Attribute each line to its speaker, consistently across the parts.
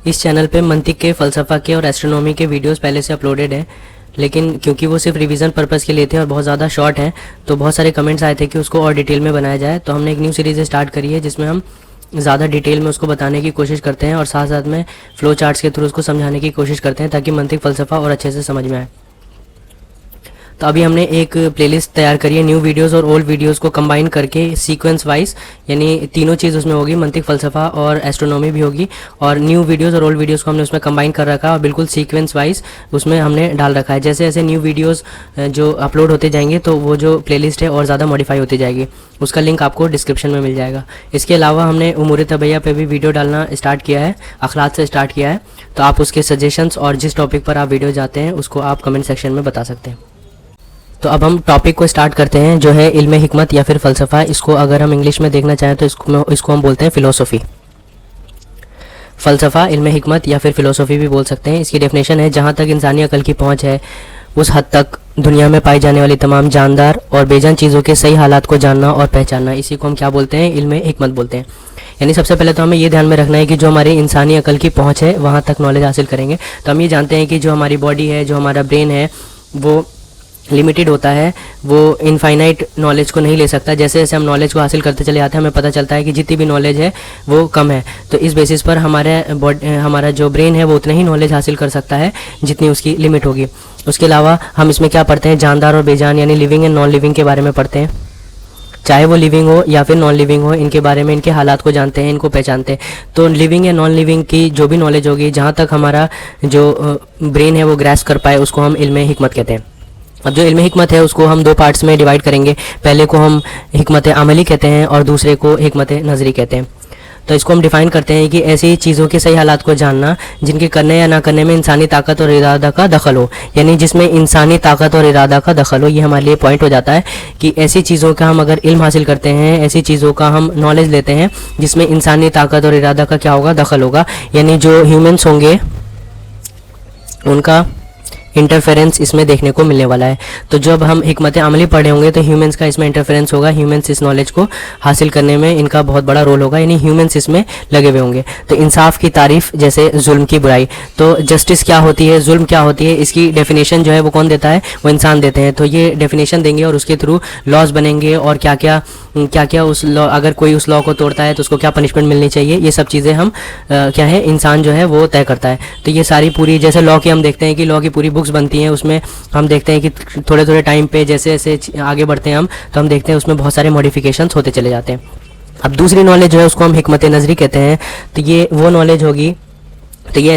Speaker 1: इस चैनल पे मंतिक के, फ़लसफ़ा के और एस्ट्रोनॉमी के वीडियोस पहले से अपलोडेड हैं, लेकिन क्योंकि वो सिर्फ रिवीजन पर्पज़ के लिए थे और बहुत ज़्यादा शॉर्ट हैं, तो बहुत सारे कमेंट्स आए थे कि उसको और डिटेल में बनाया जाए। तो हमने एक न्यू सीरीज़ स्टार्ट करी है जिसमें हम ज़्यादा डिटेल में उसको बताने की कोशिश करते हैं और साथ साथ में फ्लो चार्ट्स के थ्रू उसको समझाने की कोशिश करते हैं ताकि मंतिक, फ़लसफ़ा और अच्छे से समझ में आए। तो अभी हमने एक प्लेलिस्ट तैयार करी है न्यू वीडियोस और ओल्ड वीडियोस को कंबाइन करके सीक्वेंस वाइज, यानी तीनों चीज़ उसमें होगी, मंतिक, फ़लसफ़ा और एस्ट्रोनॉमी भी होगी, और न्यू वीडियोस और ओल्ड वीडियोस को हमने उसमें कंबाइन कर रखा है और बिल्कुल सीक्वेंस वाइज उसमें हमने डाल रखा है। जैसे जैसे न्यू वीडियोस जो अपलोड होते जाएंगे तो वो जो प्लेलिस्ट है और ज़्यादा मॉडिफाई होती जाएगी, उसका लिंक आपको डिस्क्रिप्शन में मिल जाएगा। इसके अलावा हमने उमूर तबैया पे भी वीडियो डालना स्टार्ट किया है, अखलाक से स्टार्ट किया है, तो आप उसके सजेशंस और जिस टॉपिक पर आप वीडियो चाहते हैं उसको आप कमेंट सेक्शन में बता सकते हैं। तो अब हम टॉपिक को स्टार्ट करते हैं जो है इल्म हिकमत या फिर फ़लसफ़ा। इसको अगर हम इंग्लिश में देखना चाहें तो इसको हम बोलते हैं फ़िलोसफ़ी। फ़लसफ़ा, इल्म हिकमत या फिर फ़िलोसफ़ी भी बोल सकते हैं। इसकी डेफिनेशन है जहाँ तक इंसानी अकल की पहुँच है उस हद तक दुनिया में पाई जाने वाली तमाम जानदार और बेजान चीज़ों के सही हालात को जानना और पहचानना, इसी को हम क्या बोलते हैं, इल्म हिकमत बोलते हैं। यानी सबसे पहले तो हमें ये ध्यान में रखना है कि जो हमारी इंसानी अकल की पहुँच है वहाँ तक नॉलेज हासिल करेंगे। तो हम ये जानते हैं कि जो हमारी बॉडी है, जो हमारा ब्रेन है, वो लिमिटेड होता है, वो इनफाइनाइट नॉलेज को नहीं ले सकता। जैसे जैसे हम नॉलेज को हासिल करते चले जाते हैं हमें पता चलता है कि जितनी भी नॉलेज है वो कम है। तो इस बेसिस पर हमारा जो ब्रेन है वो उतना ही नॉलेज हासिल कर सकता है जितनी उसकी लिमिट होगी। उसके अलावा हम इसमें क्या पढ़ते हैं, जानदार और बेजान यानी लिविंग एंड नॉन लिविंग के बारे में पढ़ते हैं। चाहे वो लिविंग हो या फिर नॉन लिविंग हो, इनके बारे में, इनके हालात को जानते हैं, इनको पहचानते हैं। तो लिविंग या नॉन लिविंग की जो भी नॉलेज होगी, जहाँ तक हमारा जो ब्रेन है वो ग्रैस्प कर पाए, उसको हम इल्म हिकमत कहते हैं। अब जो इल्म हिकमत है उसको हम दो पार्ट्स में डिवाइड करेंगे। पहले को हम हिकमत अमली कहते हैं और दूसरे को हिकमत नज़री कहते हैं। तो इसको हम डिफ़ाइन करते हैं कि ऐसी चीज़ों के सही हालात को जानना जिनके करने या ना करने में इंसानी ताकत और इरादा का दखल हो, यानी जिसमें इंसानी ताकत और इरादा का दखल हो। ये हमारे लिए पॉइंट हो जाता है कि ऐसी चीज़ों का हम अगर इल्म हासिल करते हैं, ऐसी चीज़ों का हम नॉलेज लेते हैं जिसमें इंसानी ताकत और इरादा का क्या होगा, दखल होगा, यानी जो ह्यूमन्स होंगे उनका इंटरफेरेंस इसमें देखने को मिलने वाला है। तो जब हम हिकमत अमली पढ़े होंगे तो ह्यूमंस का इसमें इंटरफेरेंस होगा, ह्यूमंस इस नॉलेज को हासिल करने में इनका बहुत बड़ा रोल होगा, यानी ह्यूमंस इसमें लगे हुए होंगे। तो इंसाफ की तारीफ, जैसे जुल्म की बुराई। तो जस्टिस क्या होती है, जुल्म क्या होती है, इसकी डेफिनेशन जो है वो कौन देता है, वो इंसान देते हैं। तो ये डेफिनेशन देंगे और उसके थ्रू लॉज बनेंगे और क्या क्या उस लॉ, अगर कोई उस लॉ को तोड़ता है तो उसको क्या पनिशमेंट मिलनी चाहिए, ये सब चीज़ें हम क्या है, इंसान जो है वो तय करता है। तो ये सारी पूरी, जैसे लॉ की हम देखते हैं कि लॉ की पूरी बुक्स बनती हैं, उसमें हम देखते हैं कि थोड़े थोड़े टाइम पे जैसे जैसे आगे बढ़ते हैं हम, तो हम देखते हैं उसमें बहुत सारे मॉडिफिकेशंस होते चले जाते हैं। अब दूसरी नॉलेज जो है उसको हम हिकमत नज़री कहते हैं। तो ये वो नॉलेज होगी, तो ये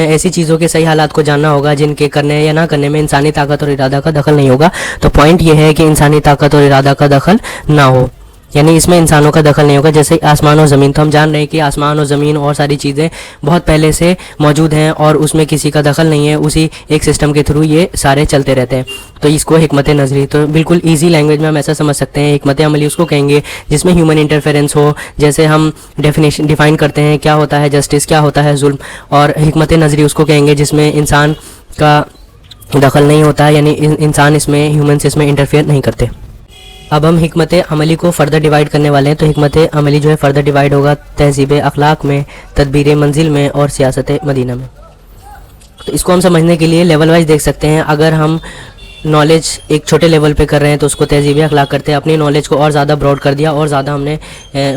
Speaker 1: ऐसी चीज़ों के सही हालात को जानना होगा जिनके करने या ना करने में इंसानी ताकत और इरादा का दखल नहीं होगा। तो पॉइंट ये है कि इंसानी ताकत और इरादा का दखल ना हो, यानी इसमें इंसानों का दखल नहीं होगा। जैसे आसमान और ज़मीन, तो हम जान रहे हैं कि आसमान और ज़मीन और सारी चीज़ें बहुत पहले से मौजूद हैं और उसमें किसी का दखल नहीं है, उसी एक सिस्टम के थ्रू ये सारे चलते रहते हैं। तो इसको हिकमत नज़री, तो बिल्कुल ईजी लैंग्वेज में हम ऐसा समझ सकते हैं। हिकमत अमली उसको कहेंगे जिसमें ह्यूमन इंटरफेरेंस हो, जैसे हम डिफ़ाइन करते हैं क्या होता है जस्टिस, क्या होता है जुल्म, और हिकमत नज़री उसको कहेंगे जिसमें इंसान का दखल नहीं होता है, यानी इंसान इसमें, ह्यूमन्स इसमें इंटरफेयर नहीं करते। अब हम हिकमत अमली को फ़र्दर डिवाइड करने वाले हैं। तो हिकमत अमली जो है फ़र्दर डिवाइड होगा तहज़ीब अखलाक में, तदबीर मंजिल में और सियासत मदीना में। तो इसको हम समझने के लिए लेवल वाइज देख सकते हैं। अगर हम नॉलेज एक छोटे लेवल पे कर रहे हैं तो उसको तहज़ीब अखलाक करते हैं। अपनी नॉलेज को और ज़्यादा ब्रॉड कर दिया और ज़्यादा हमने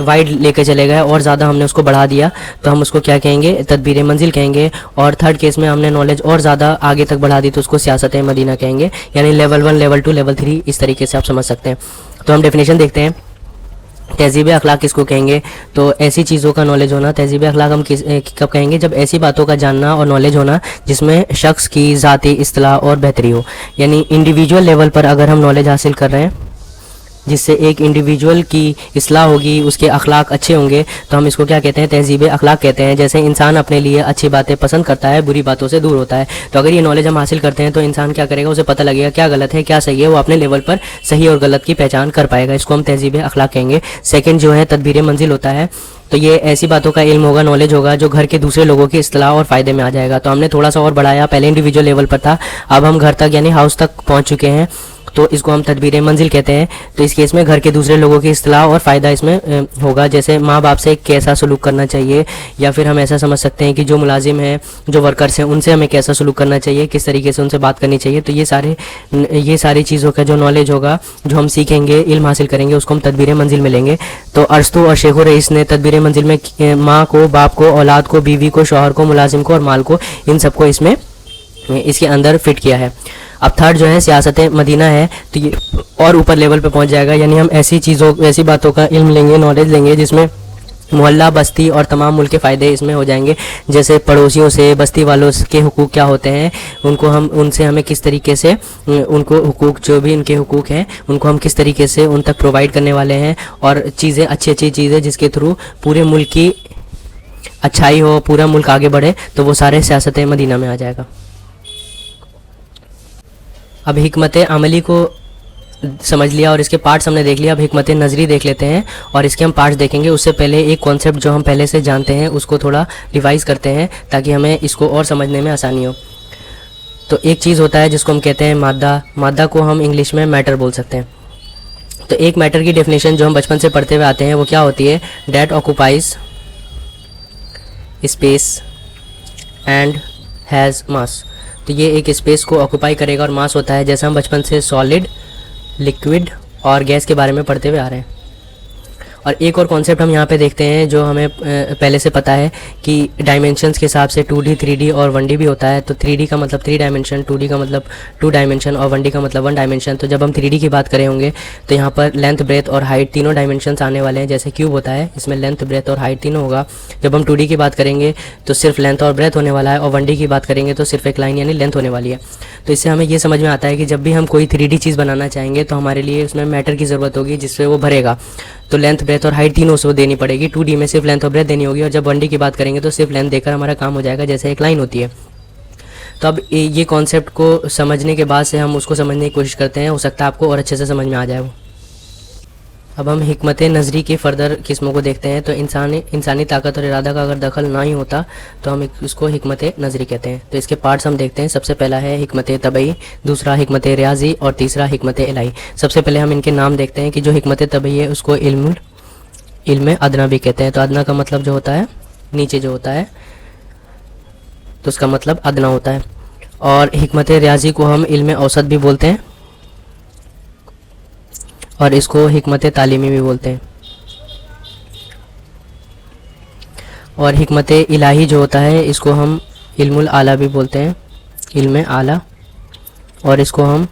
Speaker 1: वाइड लेके चले गए और ज़्यादा हमने उसको बढ़ा दिया, तो हम उसको क्या कहेंगे, तदबीर मंजिल कहेंगे। और थर्ड केस में हमने नॉलेज और ज़्यादा आगे तक बढ़ा दी तो उसको सियासत मदीना कहेंगे, यानी लेवल 1, लेवल 2, लेवल 3, इस तरीके से आप समझ सकते हैं। तो हम डेफिनेशन देखते हैं। तहज़ीब अखलाक किसको कहेंगे, तो ऐसी चीज़ों का नॉलेज होना। तहज़ीब अखलाक हम कब कहेंगे, जब ऐसी बातों का जानना और नॉलेज होना जिसमें शख्स की ज़ाती इस्तिलाह और बेहतरी हो, यानी इंडिविजुअल लेवल पर अगर हम नॉलेज हासिल कर रहे हैं जिससे एक इंडिविजुअल की इस्लाह होगी, उसके अखलाक अच्छे होंगे, तो हम इसको क्या कहते हैं, तहज़ीब अखलाक कहते हैं। जैसे इंसान अपने लिए अच्छी बातें पसंद करता है, बुरी बातों से दूर होता है। तो अगर ये नॉलेज हम हासिल करते हैं तो इंसान क्या करेगा, उसे पता लगेगा क्या गलत है क्या सही है, वो अपने लेवल पर सही और गलत की पहचान कर पाएगा। इसको हम तहज़ीब अखलाक कहेंगे। सेकंड जो है तदबीर मंजिल होता है, तो ये ऐसी बातों का इल्म होगा, नॉलेज होगा जो घर के दूसरे लोगों की इस्तेलाह और फ़ायदे में आ जाएगा। तो हमने थोड़ा सा और बढ़ाया, पहले इंडिविजुअल लेवल पर था, अब हम घर तक यानी हाउस तक पहुंच चुके हैं, तो इसको हम तदबीर मंजिल कहते हैं। तो इस केस में घर के दूसरे लोगों की इस्तेलाह और फ़ायदा इसमें होगा, जैसे माँ बाप से कैसा सलूक करना चाहिए, या फिर हम ऐसा समझ सकते हैं कि जो मुलाजिम हैं, जो वर्कर्स हैं, उनसे हमें कैसा सलूक करना चाहिए, किस तरीके से उनसे बात करनी चाहिए। तो ये सारी चीज़ों का जो नॉलेज होगा, जो हम सीखेंगे, इल्म हासिल करेंगे, उसको हम तदबीर मंजिल में लेंगे। तो अरस्तू और शेख रईस ने तदबीर मंजिल में माँ को, बाप को, औलाद को, बीवी को, शौहर को, मुलाजिम को और माल को, इन सबको इसमें इसके अंदर फिट किया है। अब थर्ड जो है सियासत मदीना है, तो ये और ऊपर लेवल पे पहुंच जाएगा, यानी हम ऐसी बातों का इल्म लेंगे, नॉलेज लेंगे जिसमें मोहल्ला, बस्ती और तमाम मुल्क के फ़ायदे इसमें हो जाएंगे। जैसे पड़ोसियों से, बस्ती वालों के हुकूक क्या होते हैं, उनसे हमें किस तरीके से उनको हुकूक, जो भी इनके हुकूक हैं, उनको हम किस तरीके से उन तक प्रोवाइड करने वाले हैं, और चीज़ें, अच्छी अच्छी चीज़ें जिसके थ्रू पूरे मुल्क की अच्छाई हो, पूरा मुल्क आगे बढ़े, तो वो सारे सियासत मदीना में आ जाएगा। अब हिकमत अमली को समझ लिया और इसके पार्ट्स हमने देख लिया, अब हिकमत नज़री देख लेते हैं और इसके हम पार्ट्स देखेंगे। उससे पहले एक कॉन्सेप्ट जो हम पहले से जानते हैं उसको थोड़ा रिवाइज़ करते हैं ताकि हमें इसको और समझने में आसानी हो। तो एक चीज़ होता है जिसको हम कहते हैं मादा। मादा को हम इंग्लिश में मैटर बोल सकते हैं। तो एक मैटर की डेफिनेशन जो हम बचपन से पढ़ते हुए आते हैं वो क्या होती है, that occupies space and has मास। तो ये एक स्पेस को ऑक्यूपाई करेगा और मास होता है, जैसा हम बचपन से सॉलिड, लिक्विड और गैस के बारे में पढ़ते हुए आ रहे हैं। और एक और कॉन्सेप्ट हम यहाँ पे देखते हैं जो हमें पहले से पता है कि डायमेंशंस के हिसाब से 2D, 3D और 1D भी होता है। तो 3D का मतलब 3 डायमेंशन, 2D का मतलब 2 डायमेंशन और 1D का मतलब 1 डायमेंशन। तो जब हम 3D की बात करें होंगे तो यहाँ पर लेंथ, ब्रेथ और हाइट तीनों डायमेंशंस आने वाले हैं। जैसे क्यूब होता है, इसमें लेंथ, ब्रेथ और हाइट तीनों होगा। जब हम 2D की बात करेंगे तो सिर्फ लेंथ और ब्रेथ होने वाला है, और 1D की बात करेंगे तो सिर्फ एक लाइन यानी लेंथ होने वाली है। तो इससे हमें ये समझ में आता है कि जब भी हम कोई 3D चीज़ बनाना चाहेंगे तो हमारे लिए उसमें मैटर की ज़रूरत होगी जिससे वो भरेगा। तो लेंथ, ब्रेथ और हाइट तीनों से देनी पड़ेगी। 2D में सिर्फ लेंथ और ब्रेथ देनी होगी, और जब 1D की बात करेंगे तो सिर्फ लेंथ देकर हमारा काम हो जाएगा, जैसे एक लाइन होती है। तो अब ये कॉन्सेप्ट को समझने के बाद से हम उसको समझने की कोशिश करते हैं, हो सकता है आपको और अच्छे से समझ में आ जाए वो। अब हम हिकमत नज़री की फ़र्दर किस्मों को देखते हैं। तो इंसानी ताकत और इरादा का अगर दखल ना ही होता तो हम इसको हिकमत नज़री कहते हैं। तो इसके पार्ट्स हम देखते हैं। सबसे पहला है हिकमत तबई, दूसरा हिकमत रियाजी और तीसरा हिकमत इलाही। सबसे पहले हम इनके नाम देखते हैं कि जो हिकमत तबई है उसको इल्म अदना भी कहते हैं। तो अदना का मतलब जो होता है नीचे जो होता है, तो उसका मतलब अदना होता है। और हिकमत रियाजी को हम इल्म औसत भी बोलते हैं, और इसको हिकमत तालीमी भी बोलते हैं। और हिकमत इलाही जो होता है इसको हम इल्मुल आला भी बोलते हैं, इल्म आला, और इसको हम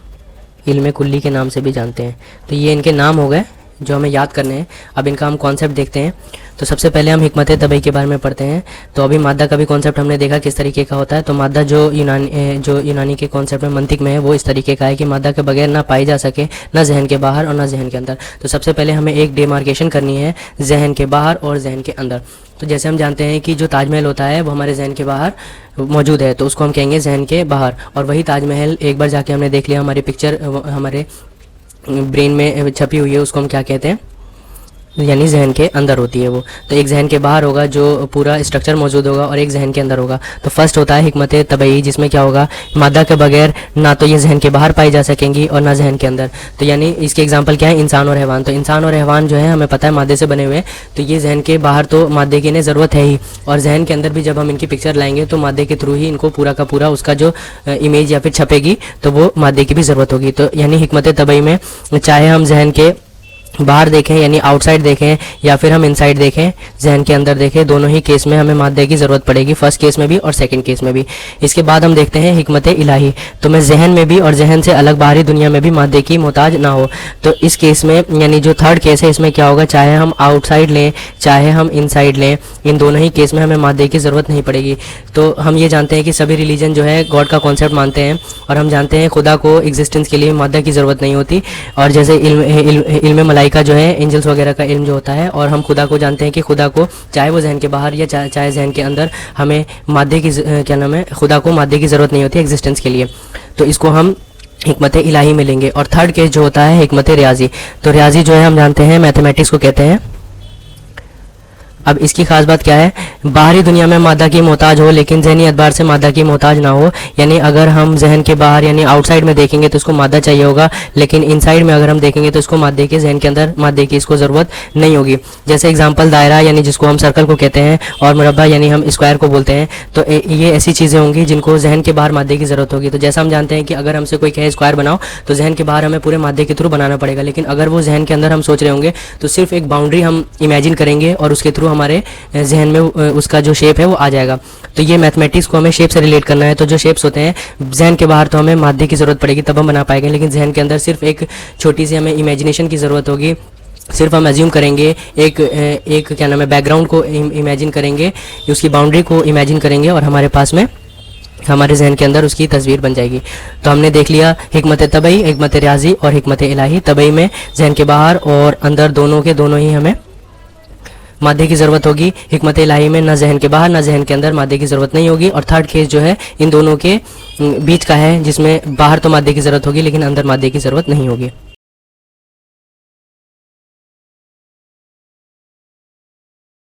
Speaker 1: इल्म कुल्ली के नाम से भी जानते हैं। तो ये इनके नाम हो गए जो हमें याद करने हैं। अब इनका हम कॉन्सेप्ट देखते हैं। तो सबसे पहले हम हिकमत तबई के बारे में पढ़ते हैं। तो अभी मादा का भी कॉन्सेप्ट हमने देखा किस तरीके का होता है। तो मादा जो यूनानी के कॉन्सेप्ट में, मंतिक में है, वो इस तरीके का है कि मादा के बगैर ना पाई जा सके, ना जहन के बाहर और ना जहन के अंदर। तो सबसे पहले हमें एक डेमार्केशन करनी है जहन के बाहर और जहन के अंदर। तो जैसे हम जानते हैं कि जो ताजमहल होता है वो हमारे जहन के बाहर मौजूद है, तो उसको हम कहेंगे जहन के बाहर। और वही ताजमहल एक बार जाके हमने देख लिया, हमारी पिक्चर हमारे ब्रेन में छपी हुई है, उसको हम क्या कहते हैं, यानी जहन के अंदर होती है वो। तो एक जहन के बाहर होगा जो पूरा स्ट्रक्चर मौजूद होगा, और एक जहन के अंदर होगा। तो फर्स्ट होता है हिकमत तबई, जिसमें क्या होगा, मादा के बगैर ना तो ये जहन के बाहर पाई जा सकेंगी और ना जहन के अंदर। तो यानी इसके एग्जांपल क्या है, इंसान और हैवान। तो इंसान और हैवान जो है हमें पता है मादे से बने हुए हैं, तो ये जहन के बाहर तो मादे की इन्हें ज़रूरत है ही, और जहन के अंदर भी जब हम इनकी पिक्चर लाएंगे तो मादे के थ्रू ही इनको पूरा का पूरा उसका जो इमेज या फिर छपेगी तो वो मादे की भी ज़रूरत होगी। तो यानी हिकमत तबई में चाहे हम जहन के बाहर देखें यानी आउटसाइड देखें, या फिर हम इनसाइड देखें, जहन के अंदर देखें, दोनों ही केस में हमें मादे की ज़रूरत पड़ेगी, फर्स्ट केस में भी और सेकंड केस में भी। इसके बाद हम देखते हैं हिकमत इलाही। तो मैं जहन में भी और जहन से अलग बाहरी दुनिया में भी मादे की मोहताज ना हो। तो इस केस में यानी जो थर्ड केस है इसमें क्या होगा, चाहे हम आउटसाइड लें चाहे हम इनसाइड लें, इन दोनों ही केस में हमें मादे की ज़रूरत नहीं पड़ेगी। तो हम ये जानते हैं कि सभी रिलीजन जो है गॉड का कॉन्सेप्ट मानते हैं, और हम जानते हैं खुदा को एग्जिस्टेंस के लिए मादा की ज़रूरत नहीं होती। और जैसे इल्म मलाइका जो है, एंजल्स वगैरह का इल्म जो होता है, और हम खुदा को जानते हैं कि खुदा को चाहे वो जहन के बाहर या चाहे जहन के अंदर हमें मादे की क्या नाम है, खुदा को मादे की ज़रूरत नहीं होती एग्जिस्टेंस के लिए। तो इसको हम हिकमत इलाही में लेंगे। और थर्ड केस जो होता है हिकमत रियाजी। तो रियाजी जो है हम जानते हैं मैथमेटिक्स को कहते हैं। अब इसकी खास बात क्या है, बाहरी दुनिया में मादा की मोहताज हो लेकिन जहनी एतबार से मादा की मोहताज ना हो। यानी अगर हम जहन के बाहर यानी आउटसाइड में देखेंगे तो उसको मादा चाहिए होगा, लेकिन इनसाइड में अगर हम देखेंगे तो उसको मादे के, जहन के अंदर मादे की इसको ज़रूरत नहीं होगी। जैसे एग्जांपल दायरा यानी जिसको हम सर्कल को कहते हैं, और मुरब्बा यानी हम स्क्वायर को बोलते हैं। तो ये ऐसी चीज़ें होंगी जिनको जहन के बाहर मादे की ज़रूरत होगी। तो जैसा हम जानते हैं कि अगर हमसे कोई कहे स्क्वायर बनाओ तो जहन के बाहर हमें पूरे मादे के थ्रू बनाना पड़ेगा, लेकिन अगर वो जहन के अंदर हम सोच रहे होंगे तो सिर्फ एक बाउंड्री हम इमेजिन करेंगे और उसके थ्रू हमारे जहन में उसका जो शेप है वो आ जाएगा। तो ये मैथमेटिक्स को हमें शेप से रिलेट करना है। तो जो शेप्स होते हैं जहन के बाहर तो हमें मादे की ज़रूरत पड़ेगी तब हम बना पाएंगे, लेकिन जहन के अंदर सिर्फ एक छोटी सी हमें इमेजिनेशन की ज़रूरत होगी। सिर्फ हम एज्यूम करेंगे, एक क्या नाम है, बैकग्राउंड को इमेजिन करेंगे, उसकी बाउंड्री को इमेजिन करेंगे और हमारे पास में हमारे जहन के अंदर उसकी तस्वीर बन जाएगी। तो हमने देख लिया हिकमत तबई, हिकमत रियाजी और हिकमत इलाही। तबई में जहन के बाहर और अंदर दोनों के दोनों ही हमें मादे की ज़रूरत होगी। हिकमत इलाही में ना जहन के बाहर ना जहन के अंदर मादे की ज़रूरत नहीं होगी। और थर्ड केस जो है इन दोनों के बीच का है, जिसमें बाहर तो मादे की ज़रूरत होगी लेकिन अंदर मादे की ज़रूरत नहीं होगी।